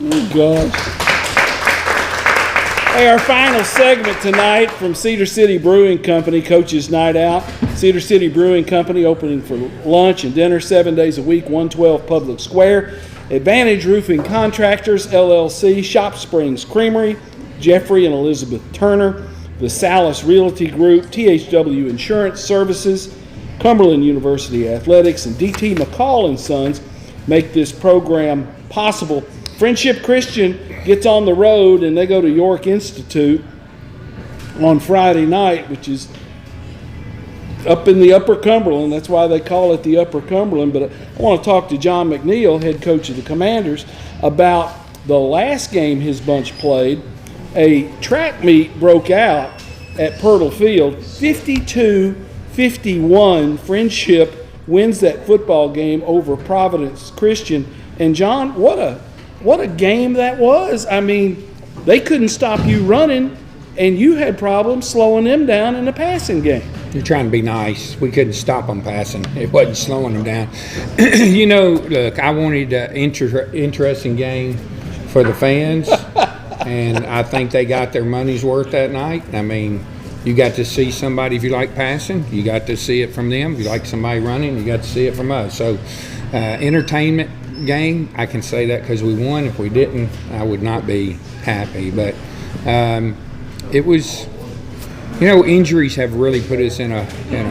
Oh, gosh. Hey, our final segment tonight from Cedar City Brewing Company, Coach's Night Out. Cedar City Brewing Company opening for lunch and dinner 7 days a week, 112 Public Square. Advantage Roofing Contractors, LLC, Shop Springs Creamery, Jeffrey and Elizabeth Turner, the Salas Realty Group, THW Insurance Services, Cumberland University Athletics, and DT McCall and Sons make this program possible. Friendship Christian gets on the road and they go to York Institute on Friday night, which is up in the Upper Cumberland. That's why they call it the Upper Cumberland. But I want to talk to John McNeil, head coach of the Commanders, about the last game his bunch played. A track meet broke out at Pirtle Field, 52-51. Friendship wins that football game over Providence Christian. And John, what a game that was. I mean, they couldn't stop you running, and you had problems slowing them down in the passing game. You're trying to be nice. We couldn't stop them passing. It wasn't slowing them down. You know, look, I wanted an interesting game for the fans, and I think they got their money's worth that night. I mean, you got to see somebody, if you like passing, you got to see it from them. If you like somebody running, you got to see it from us. So, entertainment game, I can say that because we won. If we didn't, I would not be happy. But it was, you know, injuries have really put us in a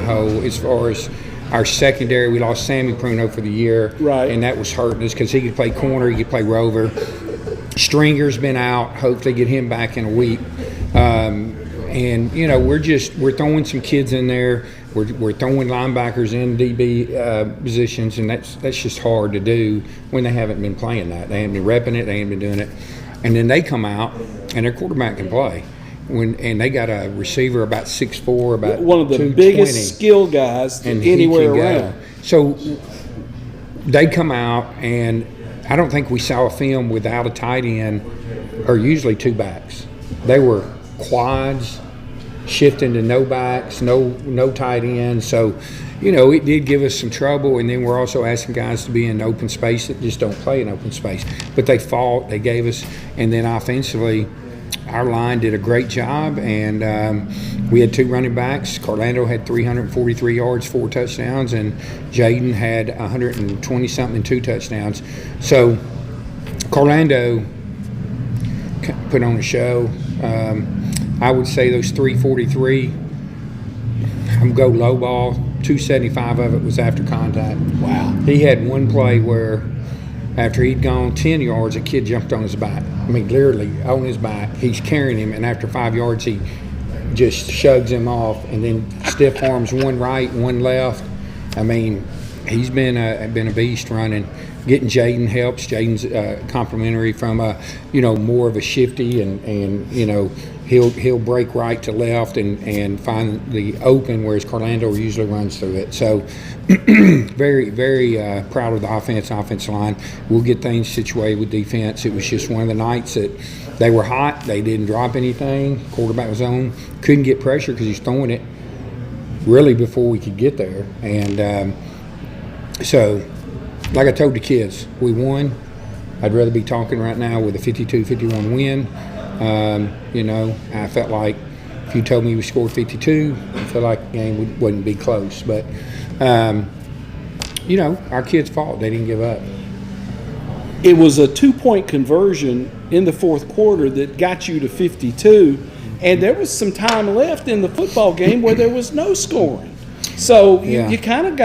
hole as far as our secondary. We lost Sammy Pruno for the year, right, and that was hurting us because he could play corner, he could play rover. Stringer's been out. Hopefully get him back in a week. And you know, we're throwing some kids in there. We're throwing linebackers in DB positions, and that's just hard to do when they haven't been playing that. They haven't been repping it. They haven't been doing it. And then they come out, and their quarterback can play. And they got a receiver about 6'4", about one of the biggest skill guys anywhere around. So they come out, and I don't think we saw a film without a tight end or usually two backs. They were quads, shifting to no backs, no tight ends. So, you know, it did give us some trouble. And then we're also asking guys to be in open space that just don't play in open space. But they fought, they gave us, and then offensively, our line did a great job. And we had two running backs. Carlando had 343 yards, 4 touchdowns, and Jaden had 120-something and 2 touchdowns. So Carlando put on a show. I would say those 343, I'm go low ball, 275 of it was after contact. Wow. He had one play where after he'd gone 10 yards, a kid jumped on his back. I mean, literally on his back. He's carrying him, and after 5 yards, he just shugs him off, and then stiff arms, one right, one left. I mean, he's been a beast running. Getting Jaden helps. Jaden's complimentary from more of a shifty, and you know, he'll break right to left and find the open, whereas Carlando usually runs through it. So very, very proud of the offensive line. We'll get things situated with defense. It was just one of the nights that they were hot. They didn't drop anything. Quarterback was on. Couldn't get pressure because he's throwing it really before we could get there. And so, like I told the kids, we won. I'd rather be talking right now with a 52-51 win. You know, I felt like if you told me we scored 52, I felt like the game wouldn't be close. But, you know, our kids fought. They didn't give up. It was a 2-point conversion in the fourth quarter that got you to 52, and there was some time left in the football game where there was no scoring. So you kind of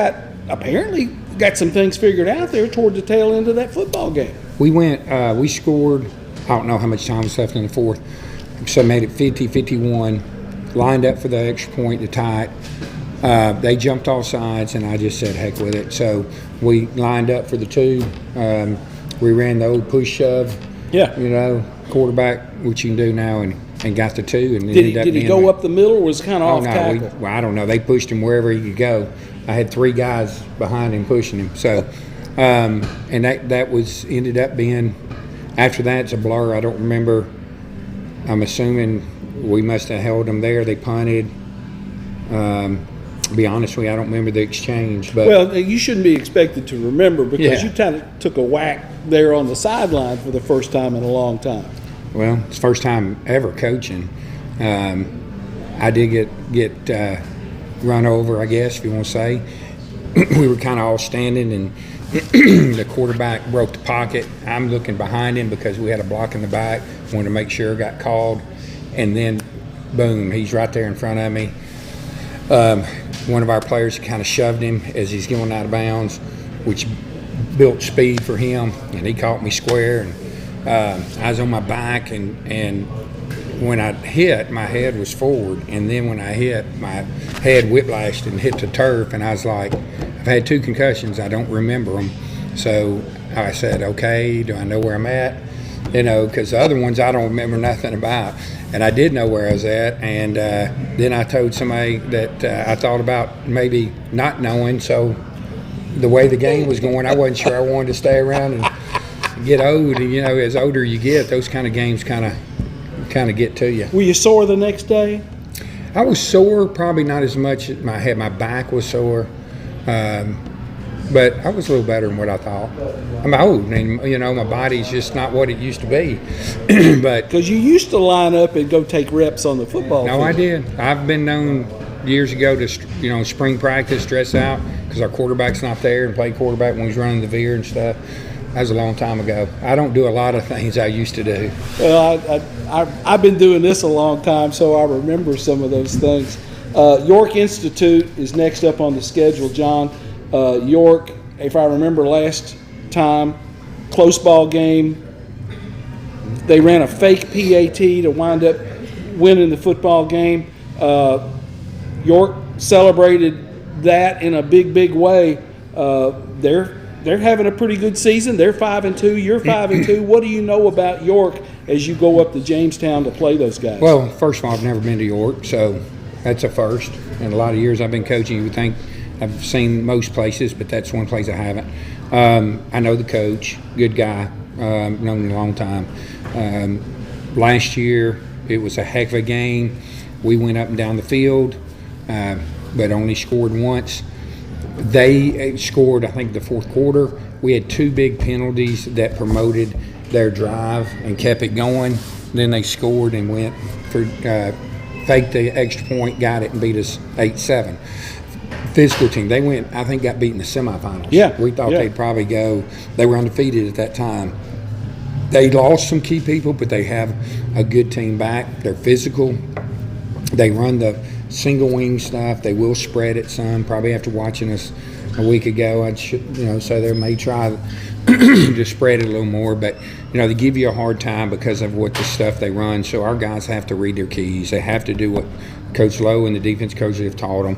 apparently got some things figured out there toward the tail end of that football game. We we scored, I don't know how much time was left in the fourth, so made it 50-51, lined up for the extra point to tie it. They jumped off sides, and I just said, heck with it. So we lined up for the 2. We ran the old push shove, you know, quarterback, which you can do now, and got the 2. And did he go up the middle, or was kind of off tackle? I don't know. They pushed him wherever he could go. I had 3 guys behind him pushing him. So, and that was ended up being, after that, it's a blur. I don't remember. I'm assuming we must have held them there. They punted. To be honest with you, I don't remember the exchange. But Well, you shouldn't be expected to remember because Yeah. you kind of took a whack there on the sideline for the first time in a long time. well, it's the first time ever coaching. I did get run over, I guess, if you want to say. We were kind of all standing, and the quarterback broke the pocket. I'm looking behind him because we had a block in the back. Wanted to make sure it got called. And then, boom, he's right there in front of me. One of our players kind of shoved him as he's going out of bounds, which built speed for him, and he caught me square. And I was on my back, and when I hit, my head was forward, and then when I hit, my head whiplashed and hit the turf, and I was like, I've had 2 concussions, I don't remember them. So I said, okay, do I know where I'm at? You know, because the other ones I don't remember nothing about. And I did know where I was at, and then I told somebody that I thought about maybe not knowing. So the way the game was going, I wasn't sure I wanted to stay around and get old. And, you know, as older you get, those kind of games kind of get to you. Were you sore the next day? I was sore, probably not as much. My back was sore, but I was a little better than what I thought. I'm old, and you know my body's just not what it used to be. But Because you used to line up and go take reps on the football no, field. I did. I've been known years ago to spring practice dress out because our quarterback's not there and play quarterback when he's running the veer and stuff. That was a long time ago. I don't do a lot of things I used to do. Well, I've been doing this a long time, so I remember some of those things. York Institute is next up on the schedule, John. York, if I remember last time, close ball game. They ran a fake PAT to wind up winning the football game. York celebrated that in a big way. They're having a pretty good season. They're 5-2. You're 5-2. What do you know about York as you go up to Jamestown to play those guys? Well, first of all, I've never been to York, so that's a first. In a lot of years I've been coaching, you would think I've seen most places, but that's one place I haven't. I know the coach, good guy, known him a long time. Last year it was a heck of a game. We went up and down the field, but only scored once. They scored, I think, the fourth quarter. We had 2 big penalties that promoted their drive and kept it going. Then they scored and went for faked the extra point, got it, and beat us 8-7. Physical team. They went, I think, got beat in the semifinals. Yeah. We thought Yeah. they'd probably go. They were undefeated at that time. They lost some key people, but they have a good team back. They're physical. They run the single wing stuff. They will spread it some. Probably after watching us a week ago, I'd so they may try to spread it a little more. But they give you a hard time because of what the stuff they run. So our guys have to read their keys. They have to do what Coach Lowe and the defense coaches have taught them.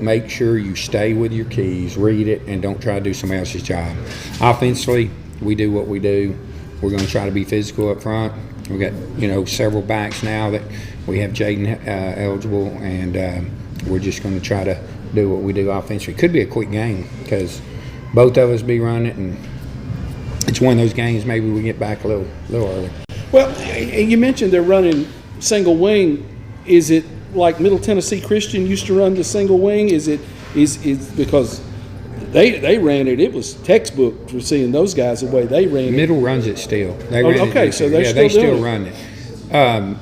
Make sure you stay with your keys, read it, and don't try to do somebody else's job. Offensively, we do what we do. We're going to try to be physical up front. We've got, several backs now that we have Jaden eligible, and we're just going to try to do what we do offensively. It could be a quick game because both of us be running it, and it's one of those games maybe we get back a little early. Well, and you mentioned they're running single wing. Is it like Middle Tennessee Christian used to run the single wing? Is because they ran it? It was textbook for seeing those guys the way they ran it. Middle runs it still. They Oh, ran it okay, this so year. they're yeah, still they still doing it. run it.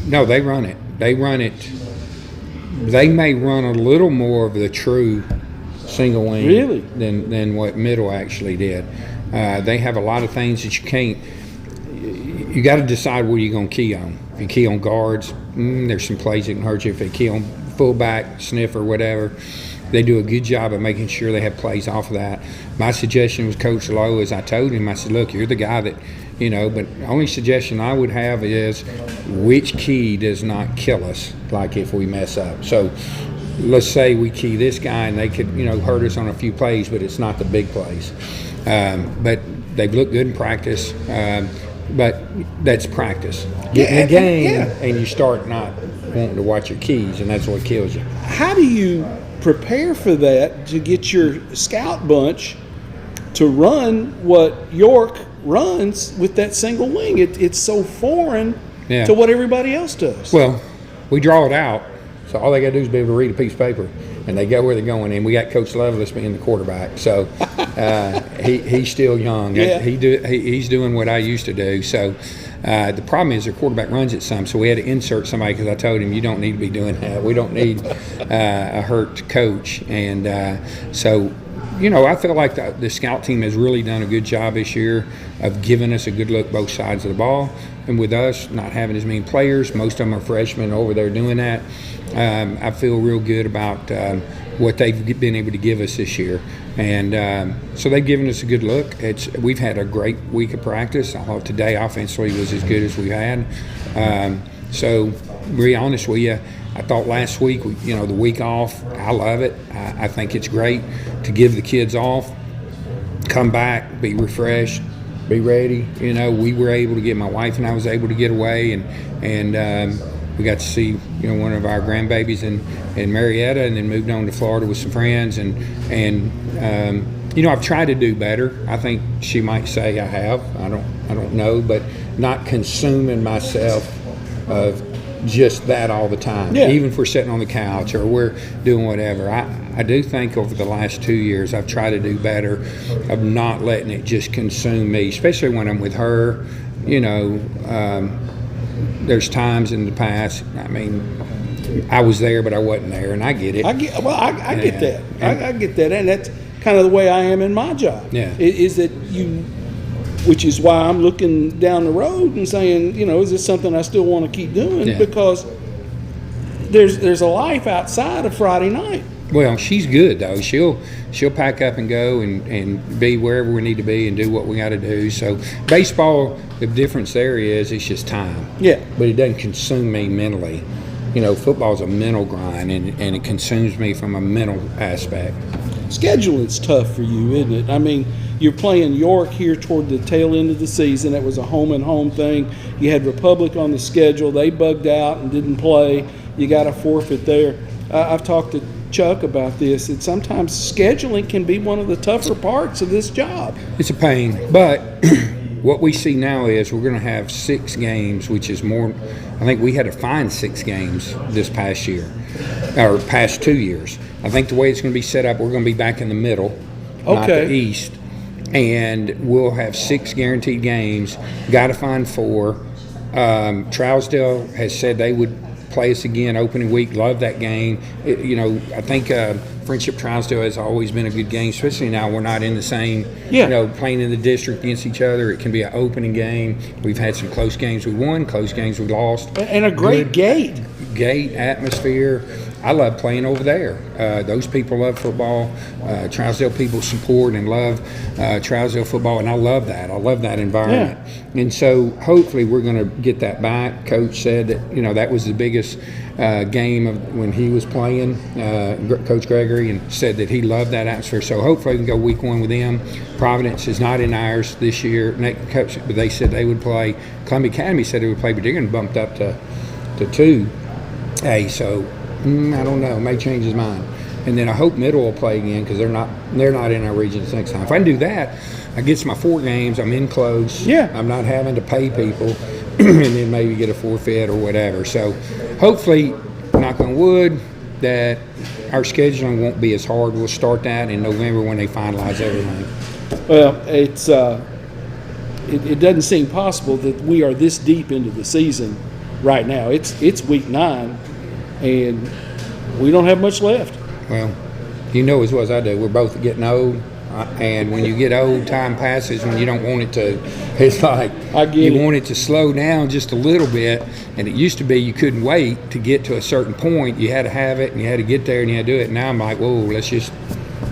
No, they run it. They run it. They may run a little more of the true single wing Really? than what Middle actually did. They have a lot of things that you can't. You got to decide what you're going to key on. If you key on guards, there's some plays that can hurt you. If they key on fullback, sniffer, whatever, they do a good job of making sure they have plays off of that. My suggestion was Coach Lowe, as I told him, I said, look, you're the guy that, but the only suggestion I would have is which key does not kill us, like if we mess up. So let's say we key this guy and they could, hurt us on a few plays, but it's not the big plays. But they've looked good in practice. But that's practice. Get in the game, and you start not wanting to watch your keys, and that's what kills you. How do you prepare for that to get your scout bunch to run what York runs with that single wing? It's so foreign to what everybody else does. Well, we draw it out, so all they got to do is be able to read a piece of paper. and they go where they're going. And we got Coach Lovelace being the quarterback, so he's still young. Yeah. He's doing what I used to do. So the problem is their quarterback runs it some, so we had to insert somebody because I told him you don't need to be doing that. We don't need a hurt coach, and so. I feel like the scout team has really done a good job this year of giving us a good look both sides of the ball. And with us not having as many players, most of them are freshmen over there doing that, I feel real good about what they've been able to give us this year. And so they've given us a good look. We've had a great week of practice. I thought today offensively was as good as we've had. So to be honest with you, I thought last week, the week off, I love it. I think it's great to give the kids off, come back, be refreshed, be ready. We were able to get, my wife and I was able to get away, and we got to see, one of our grandbabies in Marietta, and then moved on to Florida with some friends. And I've tried to do better. I think she might say I have. I don't know, but not consuming myself of just that all the time. Yeah. Even if we're sitting on the couch or we're doing whatever. I do think over the last 2 years I've tried to do better of not letting it just consume me, especially when I'm with her. There's times in the past, I was there but I wasn't there, and I get it. I get that. I get that, and that's kind of the way I am in my job. Yeah. Is that which is why I'm looking down the road and saying, is this something I still want to keep doing? Yeah. Because there's a life outside of Friday night. Well, she's good though. She'll pack up and go and be wherever we need to be and do what we got to do. So baseball, the difference there is it's just time. Yeah. But it doesn't consume me mentally. Football's a mental grind, and it consumes me from a mental aspect. Scheduling's tough for you, isn't it? You're playing York here toward the tail end of the season. That was a home-and-home thing. You had Republic on the schedule. They bugged out and didn't play. You got a forfeit there. I've talked to Chuck about this. Sometimes scheduling can be one of the tougher parts of this job. It's a pain, but what we see now is we're going to have 6 games, which is more. I think we had to find 6 games this past year, or past 2 years. I think the way it's going to be set up, we're going to be back in the middle, not the east. And we'll have 6 guaranteed games. Got to find 4. Trousdale has said they would play us again opening week. Love that game. I think Friendship Trousdale has always been a good game, especially now we're not in the same, playing in the district against each other. It can be an opening game. We've had some close games we won, close games we lost. And a great gate atmosphere. I love playing over there. Those people love football. Trousdale people support and love Trousdale football, and I love that. I love that environment. Yeah. And so hopefully we're going to get that back. Coach said that, that was the biggest game of when he was playing, Coach Gregory, and said that he loved that atmosphere. So hopefully we can go week 1 with them. Providence is not in ours this year. But they said they would play. Columbia Academy said they would play, but they're going to bump up to 2A. So I don't know. May change his mind. And then I hope Middle will play again because they're not in our regions next time. If I can do that, I get my 4 games. I'm in close. Yeah. I'm not having to pay people, and then maybe get a forfeit or whatever. So hopefully, knock on wood, that our scheduling won't be as hard. We'll start that in November when they finalize everything. Well, it doesn't seem possible that we are this deep into the season right now. It's week 9. And we don't have much left. Well, as well as I do, we're both getting old. And when you get old, time passes when you don't want it to. It's like you want it to slow down just a little bit. And it used to be you couldn't wait to get to a certain point. You had to have it, and you had to get there, and you had to do it. And now I'm like, whoa, let's just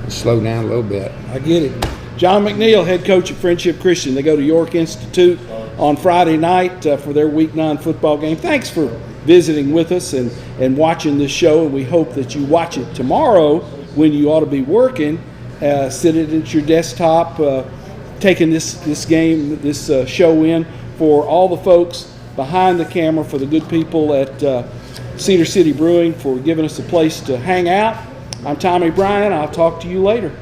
slow down a little bit. I get it. John McNeil, head coach at Friendship Christian. They go to York Institute on Friday night for their Week 9 football game. Thanks for visiting with us and watching this show, and we hope that you watch it tomorrow when you ought to be working. Sit at your desktop, taking this show in for all the folks behind the camera, for the good people at Cedar City Brewing for giving us a place to hang out. I'm Tommy Bryan. I'll talk to you later.